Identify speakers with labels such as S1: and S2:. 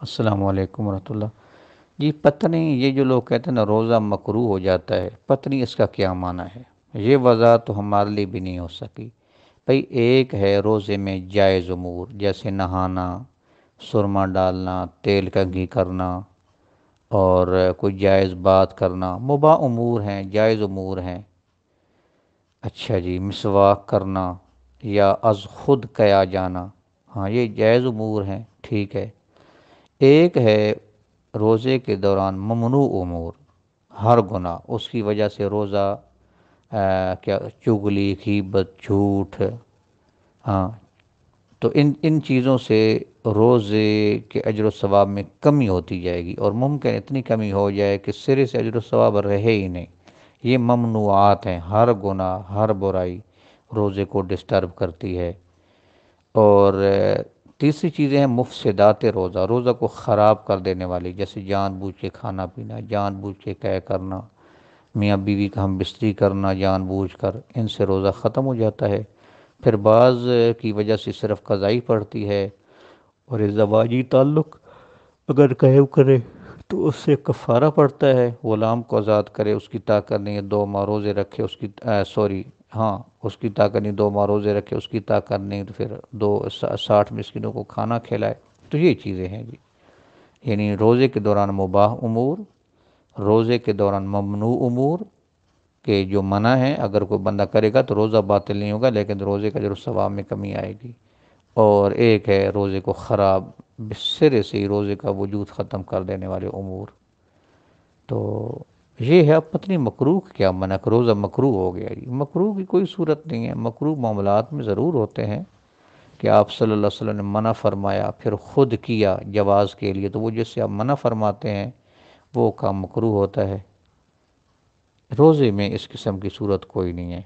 S1: السلام علیکم ورحمۃ اللہ۔ جی پتہ نہیں یہ جو لوگ کہتے ہیں نا روزہ مکروہ ہو جاتا ہے، پتہ نہیں اس کا کیا معنی ہے۔ یہ وضاحت تو ہمارے لیے بھی نہیں ہو سکی۔ بھئی ایک ہے روزے میں جائز امور، جیسے نہانا، سرما ڈالنا، تیل کنگھی کرنا، اور کوئی جائز بات کرنا، مباح امور ہیں، جائز امور ہیں۔ اچھا جی، مسواک کرنا یا از خود کیا جانا، ہاں یہ جائز امور ہیں، ٹھیک ہے۔ ایک ہے روزے کے دوران ممنوع امور، ہر گناہ، اس کی وجہ سے روزہ کیا چغلی، غیبت، جھوٹ، ہاں، تو ان چیزوں سے روزے کے اجر و ثواب میں کمی ہوتی جائے گی، اور ممکن اتنی کمی ہو جائے کہ سرے سے اجر و ثواب رہے ہی نہیں۔ یہ ممنوعات ہیں، ہر گناہ، ہر برائی روزے کو ڈسٹرب کرتی ہے۔ اور تیسری چیزیں ہیں مفسدات روزہ، روزہ کو خراب کر دینے والی، جیسے جان بوجھ کے کھانا پینا، جان بوجھ کے قے کرنا، میاں بیوی کا ہم بستری کرنا جان بوجھ کر، ان سے روزہ ختم ہو جاتا ہے۔ پھر بعض کی وجہ سے صرف قضائی پڑتی ہے، اور زواجی تعلق اگر قائم کرے تو اس سے کفارہ پڑتا ہے، غلام کو آزاد کرے، اس کی طاقت نہیں ہے 2 ماہ روزے رکھے، اس کی ہاں اس کی طاقت نہیں 2 ماہ روزے رکھے، اس کی طاقت نہیں تو پھر 60 مسکینوں کو کھانا کھلائے۔ تو یہ چیزیں ہیں جی، یعنی روزے کے دوران مباح امور، روزے کے دوران ممنوع امور کہ جو منع ہے، اگر کوئی بندہ کرے گا تو روزہ باطل نہیں ہوگا، لیکن روزے کا جو ثواب میں کمی آئے گی۔ اور ایک ہے روزے کو خراب، سرے سے ہی روزے کا وجود ختم کر دینے والے امور۔ تو یہ ہے، اب پتہ نہیں مکروہ کیا منع، کہ روزہ مکروہ ہو گیا جی۔ مکروہ کی کوئی صورت نہیں ہے، مکروہ معاملات میں ضرور ہوتے ہیں کہ آپ صلی اللہ علیہ وسلم نے منع فرمایا پھر خود کیا جواز کے لیے، تو وہ جس سے آپ منع فرماتے ہیں وہ کام مکروہ ہوتا ہے۔ روزے میں اس قسم کی صورت کوئی نہیں ہے۔